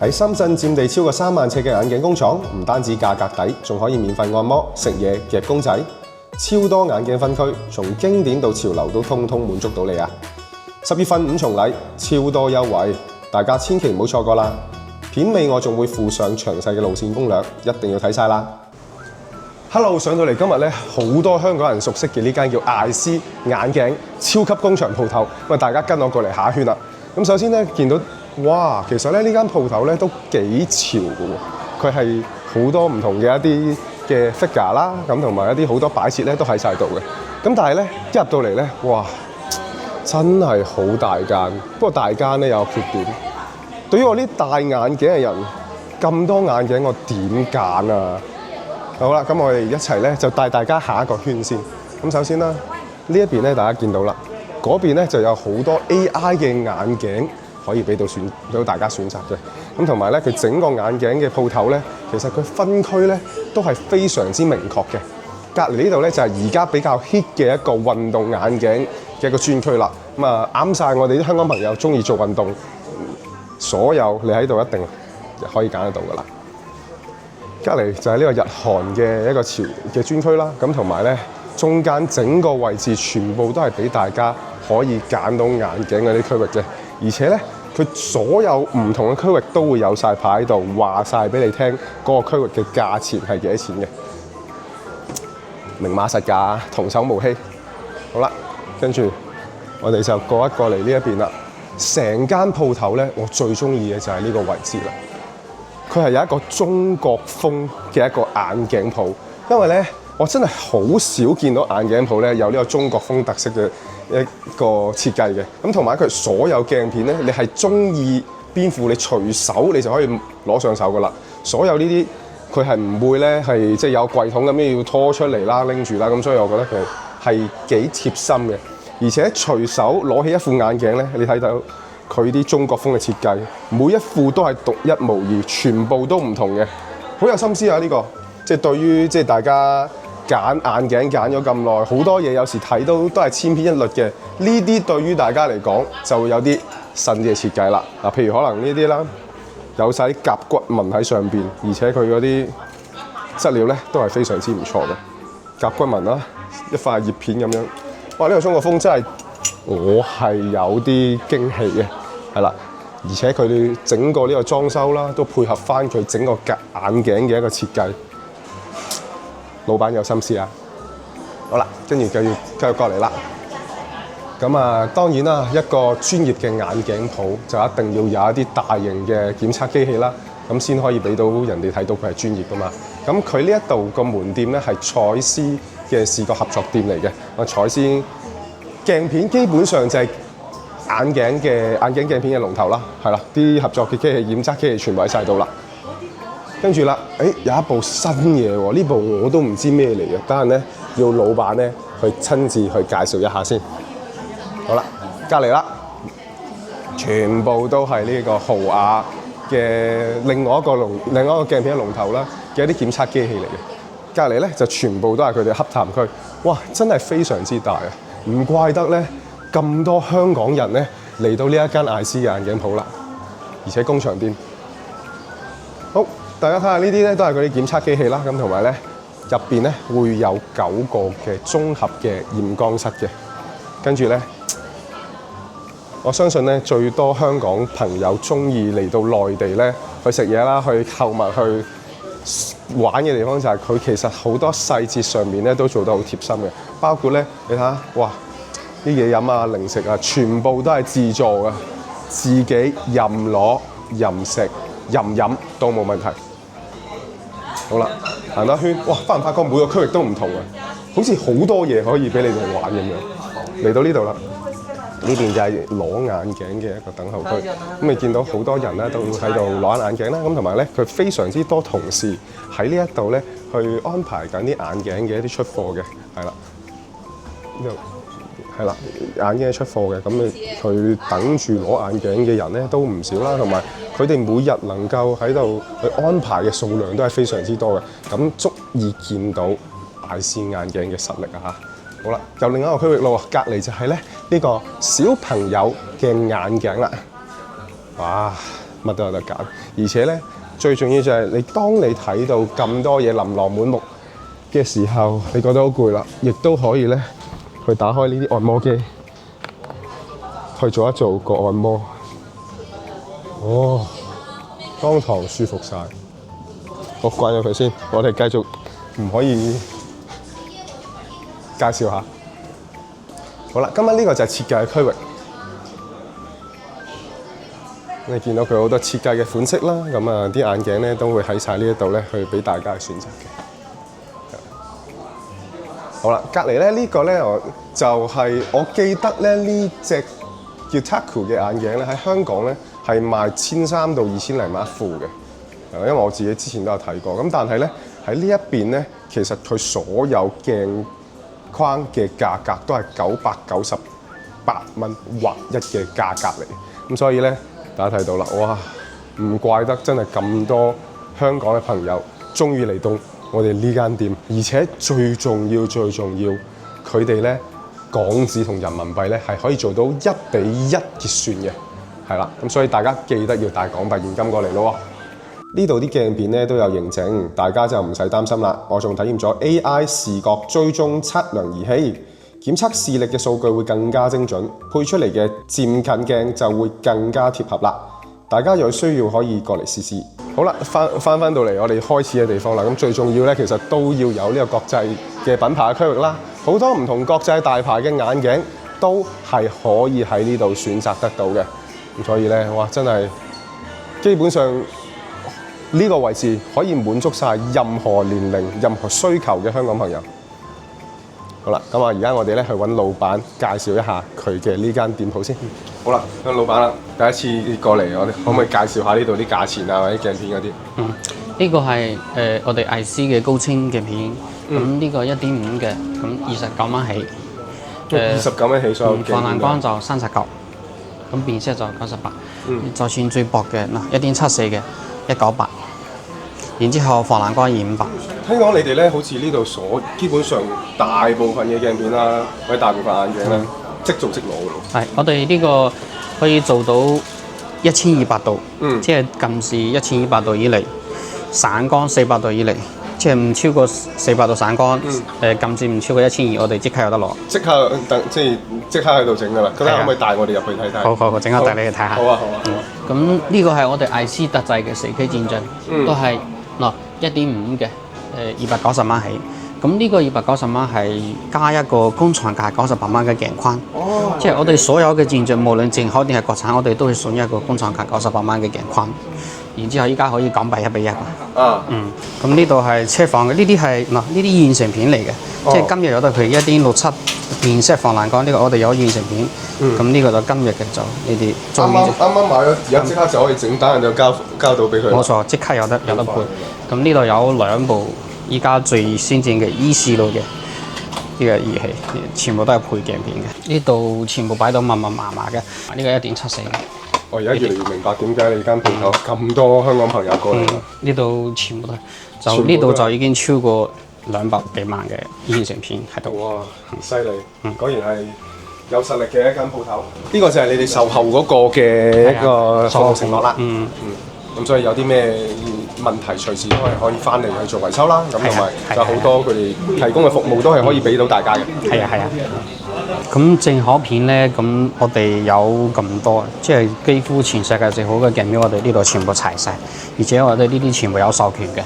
喺深圳佔地超過3萬尺嘅眼鏡工廠，唔單止價格抵，仲可以免費按摩、食嘢、夾公仔，超多眼鏡分區，從經典到潮流都通通滿足到你啊！10月份5重禮，超多優惠，大家千祈唔好錯過啦！片尾我仲會附上詳細嘅路線攻略，一定要睇晒啦！Hello， 上到嚟今日咧，好多香港人熟悉嘅呢間叫艾斯眼鏡超級工場鋪頭，咁啊大家跟我過嚟行一圈啦。咁首先咧見到，哇，其實咧呢間鋪頭咧都幾潮嘅喎，佢係好多唔同嘅一啲嘅 figure 啦，咁同埋一啲好多擺設咧都喺晒度嘅。咁但係咧一入到嚟咧，哇，真係好大間，不過大間咧有個缺點。對於我呢戴眼鏡嘅人，咁多眼鏡我點揀啊？好啦，咁我哋一齊咧就帶大家行一個圈先。咁首先啦，呢一邊咧大家見到啦，嗰邊咧就有好多 AI 嘅眼鏡可以俾到大家選擇嘅。咁同埋咧，佢整個眼鏡嘅鋪頭咧，其實佢分區咧都係非常之明確嘅。隔離呢度咧就係而家比較 hit 嘅一個運動眼鏡嘅一個專區啦。咁啊啱晒我哋啲香港朋友中意做運動，所有你喺度一定可以揀得到噶啦。隔離就係呢個日韓嘅一個潮嘅專區啦，咁同埋咧中間整個位置全部都係俾大家可以揀到眼鏡嗰啲區域嘅，而且咧佢所有唔同嘅區域都會有晒牌喺度話晒俾你聽嗰個區域嘅價錢係幾多錢嘅，明碼實價，童叟無欺。好啦，跟住我哋就過嚟呢一邊啦。成間鋪頭咧，我最中意嘅就係呢個位置啦。佢係有一個中國風嘅一個眼鏡鋪，因為咧我真係好少見到眼鏡鋪咧有呢個中國風特色嘅一個設計嘅。咁同埋佢所有鏡片咧，你係中意邊副你隨手你就可以攞上手噶啦。所有呢啲佢係唔會咧係即係有櫃桶咁樣要拖出嚟啦拎住啦。咁所以我覺得佢係幾貼心嘅。而且隨手攞起一副眼鏡咧，你睇到佢啲中國風嘅設計，每一副都係獨一無二，全部都唔同嘅，好有心思啊！呢個即係對於即係大家揀眼鏡揀咗咁耐，好多嘢有時睇到都係千篇一律嘅。呢啲對於大家嚟講就會有啲新嘅設計啦。嗱，譬如可能呢啲啦，有晒啲甲骨紋喺上邊，而且佢嗰啲質料咧都係非常之唔錯嘅甲骨紋啦，一塊葉片咁樣。哇！呢個中國風真係我係有啲驚喜嘅，係啦，而且佢哋整個呢個裝修啦，都配合翻佢整個眼鏡嘅一個設計，老闆有心思啊！好啦，跟住繼續過嚟啦。咁啊，當然啦，一個專業嘅眼鏡鋪就一定要有一啲大型嘅檢測機器啦，咁先可以俾到人哋睇到佢係專業噶嘛。咁佢呢一度個門店咧係彩絲嘅視覺合作店嚟嘅，彩絲鏡片基本上就係眼鏡鏡片嘅龍頭啦，係啦，啲合作嘅機器、檢測機器全部喺晒度啦。跟住啦，有一部新嘢喎，呢部我都唔知咩嚟嘅，等陣咧要老闆咧去親自去介紹一下先。好啦，隔離啦，全部都係呢個豪雅嘅另外一個鏡片嘅龍頭啦嘅一啲檢測機器嚟嘅。隔離咧就全部都係佢哋洽談區，哇！真係非常之大啊！唔怪得咧咁多香港人咧嚟到呢一間艾斯嘅眼鏡鋪啦，而且工場店。好，大家睇下呢啲咧都係嗰啲檢測機器啦，咁同埋咧入邊咧會有9個嘅綜合嘅驗光室嘅，跟住咧。我相信咧，最多香港朋友中意嚟到內地咧去食嘢啦、去購物、去玩嘅地方就係佢其實好多細節上面咧都做得好貼心嘅，包括咧你睇下，哇！啲嘢飲啊、零食啊，全部都係自助嘅，自己任攞、任食、任飲都冇問題。好啦，行多一圈，哇！發唔發覺每個區域都唔同啊？好似好多嘢可以俾你哋玩咁樣。嚟到呢度啦。呢邊就係攞眼鏡嘅一個等候區，咁你見到好多人咧都喺度攞眼鏡啦，咁同埋咧佢非常之多同事喺呢一度咧去安排緊啲眼鏡嘅一啲出貨嘅，係啦，呢度係啦，眼鏡出貨嘅，咁佢等住攞眼鏡嘅人咧都唔少啦，同埋佢哋每日能夠喺度去安排嘅數量都係非常之多嘅，咁足以見到艾斯眼鏡嘅實力啊嚇！好啦，又另一個區域咯，隔離就係咧呢個小朋友嘅眼鏡啦。哇！乜都有得揀。而且咧，最重要就係當你睇到咁多嘢琳琅滿目嘅時候，你覺得好攰啦，亦都可以咧去打開呢啲按摩機，去做一做個按摩。哦，當堂舒服晒。我關咗佢先，我哋繼續唔可以介紹下。好啦，今日呢個就係設計嘅區域。你見到佢好多設計嘅款式啦，咁啊啲眼鏡咧都會喺晒呢一度咧去俾大家去選擇嘅。好啦，隔離咧呢個咧就係我記得咧呢隻叫 Taku 嘅眼鏡咧喺香港咧係賣1300到2000零蚊一副嘅。因為我自己之前都有睇過，咁但係咧喺呢一邊咧，其實佢所有鏡框嘅價格都係998蚊劃一嘅價格嚟，咁所以咧大家睇到啦，哇！唔怪得真係咁多香港嘅朋友中意嚟到我哋呢間店，而且最重要，佢哋咧港紙同人民幣咧係可以做到1比1結算嘅，係啦，咁所以大家記得要帶港幣現金過嚟咯。呢度啲鏡片咧都有認證，大家就唔使擔心啦。我仲體驗咗 AI 視覺追蹤測量儀器，檢測視力嘅數據會更加精準，配出嚟嘅漸近鏡就會更加貼合啦。大家有需要可以過嚟試試。好啦，翻到嚟我哋開始嘅地方啦。咁最重要咧，其實都要有呢個國際嘅品牌嘅區域啦。好多唔同國際大牌嘅眼鏡都係可以喺呢度選擇得到嘅。咁所以咧，哇，真係基本上呢個位置可以滿足晒任何年齡、任何需求嘅香港朋友。好啦，咁啊，而家我哋咧去揾老闆介紹一下佢嘅呢間店鋪先。好啦，老闆啦，第一次過嚟，我哋可唔可以介紹下呢度啲價錢啊，或者鏡片嗰啲？呢個係我哋IC嘅高清鏡片，咁呢個1.5嘅，咁29蚊起。29蚊起所有鏡片。防藍光就39，咁變色就98。就算最薄嘅嗱1.74嘅198，然之後防藍光258。聽講你哋咧，好似呢度基本上大部分嘅鏡片啦，或者大部分眼鏡咧，即做即攞嘅咯。係，我哋呢個可以做到1200度，即係近視1200度以嚟，散光400度以嚟，即係唔超過400度散光，近視唔超過1200，我哋即刻有得攞。即刻喺度整㗎啦。咁可唔可以帶我哋入去睇睇？好，整下帶你去睇下。好啊。咁呢個係我哋IC特製嘅4K 漸進，都係1.5嘅，290蚊起。咁呢個290蚊係加一個工廠價98蚊嘅鏡框。即係我哋所有嘅漸進，無論進口定係國產，我哋都會送一個工廠價98蚊嘅鏡框。然之後依家可以港幣1比1。咁呢度係車房嘅，呢啲係呢啲現成片嚟嘅，即係今日有得譬如1.67變色防藍光，呢個我哋有現成片。咁呢個就今日嘅就呢啲。啱買咗，而家即刻就可以整，等人就交到俾佢。冇錯，即刻有得配。咁呢度有2部依家最先進嘅依視路嘅呢個儀器，全部都係配鏡片嘅。呢度全部擺到密麻嘅，呢個1.74。我而家越嚟越明白點解你間鋪頭咁多香港朋友過嚟。呢度全部都係，就呢度就已經超過200幾萬嘅現成片喺度。哇，犀利！果然係有實力嘅一間鋪頭。呢個就係你哋售後嗰個嘅一個服務承諾啦。咁所以有啲咩問題隨時都係可以翻嚟去做維修啦。咁同埋就好多佢哋提供嘅服務都係可以俾到大家嘅。係啊。咁正可片咧，咁我哋有咁多，即係幾乎全世界最好嘅鏡片，我哋呢度全部齊晒，而且我哋呢啲全部有授權嘅，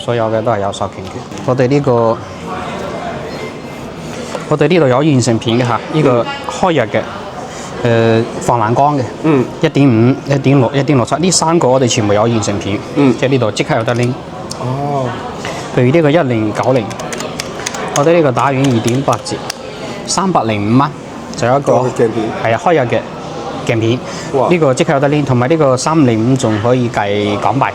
所有嘅都係有授權嘅。我哋呢度有現成片嘅嚇，呢個開日嘅，防藍光嘅，1.5、1.6、1.67呢3個我哋全部有現成片，即係呢度即刻有得拎。譬如呢個1090，我哋呢個打完2.8折。305蚊就有一個鏡片，係啊，開日嘅鏡片，呢個即刻有得拎，同埋呢個305仲可以計港幣，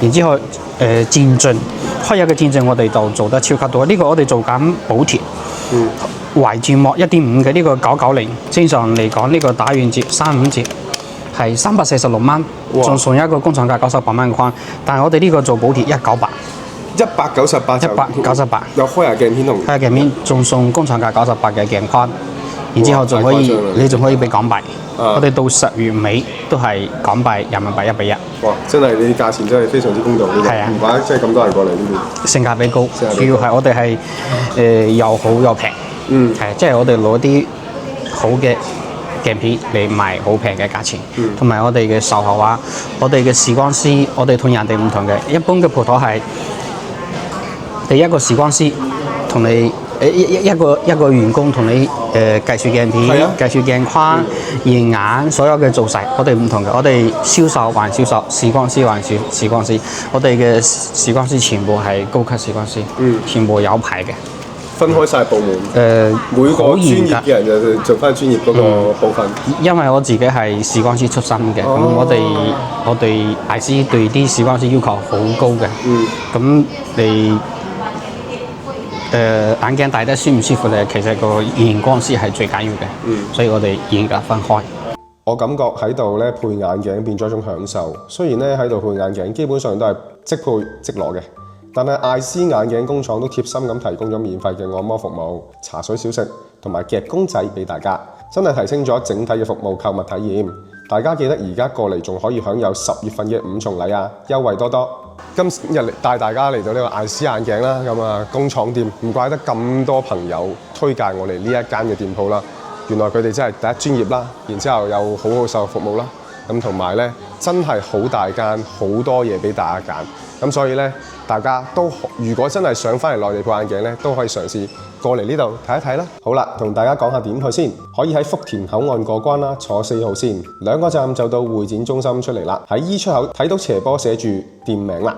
然之後漸進開日嘅漸進我哋就做得超級多，呢個我哋做緊補貼，圍住膜1.5嘅呢個990，正常嚟講呢個打完折35折係346蚊，仲送一個工廠價98蚊嘅框，但係我哋呢個做補貼198。198有開日鏡片同開日鏡片，仲送工廠價98嘅鏡框，然之後仲可以太誇張啦你仲可以俾港幣。我哋到10月尾都係港幣人民幣1比1，哇！真係你價錢真係非常之公道呢個，係啊唔怪得即係咁多人過嚟呢邊。性價比高。性價比高主要係我哋係又好又平。係即係我哋攞啲好嘅鏡片嚟賣好平嘅價錢，同埋我哋嘅售後話，我哋嘅視光師，我哋同人哋唔同嘅。一般嘅鋪頭係第一個視光師同你一個員工同你計算鏡片、係啊計算鏡框、驗眼，所有嘅做晒。我哋唔同嘅，我哋銷售還銷售，視光師還視光師。我哋嘅視光師全部係高級視光師，全部有牌嘅。分開晒部門，每個專好嚴格業嘅人就做翻專業嗰個部分。因為我自己係視光師出身嘅，咁、我哋大師對啲視光師要求好高嘅。咁你眼鏡戴得舒唔舒服咧？其實個驗光師係最緊要嘅。所以我哋嚴格分開。我感覺喺度咧配眼鏡變咗一種享受。雖然咧喺度配眼鏡基本上都係即配即攞嘅，但係艾斯眼鏡工廠都貼心咁提供咗免費嘅按摩服務、茶水小食同埋夾公仔俾大家，真係提升咗整體嘅服務購物體驗。大家記得而家過嚟仲可以享有10月份嘅5重禮啊，優惠多多。今日帶大家嚟到呢個艾斯眼鏡啦，咁啊工廠店，唔怪得咁多朋友推介我哋呢一間嘅店鋪啦。原來佢哋真係第一專業啦，然之後又好好售後服務啦，咁同埋咧真係好大間，好多嘢俾大家揀。咁所以咧，大家都如果真係想翻嚟內地配眼鏡咧，都可以嘗試過嚟呢度睇一睇啦。好啦，同大家講下點去先，可以喺福田口岸過關啦，坐4號線，2個站就到會展中心出嚟啦。喺 E 出口睇到斜坡寫住店名啦，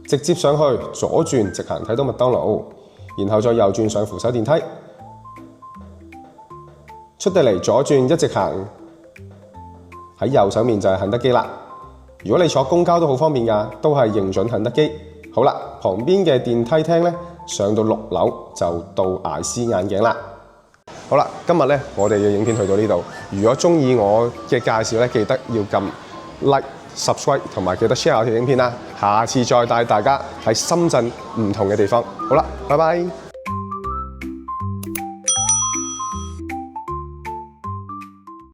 直接上去左轉直行睇到麥當勞，然後再右轉上扶手電梯，出得嚟左轉一直行，喺右手面就係肯德基啦。如果你坐公交都好方便㗎，都係認準肯德基。好啦，旁邊嘅電梯廳咧，上到6樓就到艾斯眼鏡啦。好啦，今日咧我哋嘅影片去到呢度。如果中意我嘅介紹咧，記得要撳 like、subscribe 同埋記得 share 我條影片啦。下次再帶大家喺深圳唔同嘅地方。好啦，拜拜。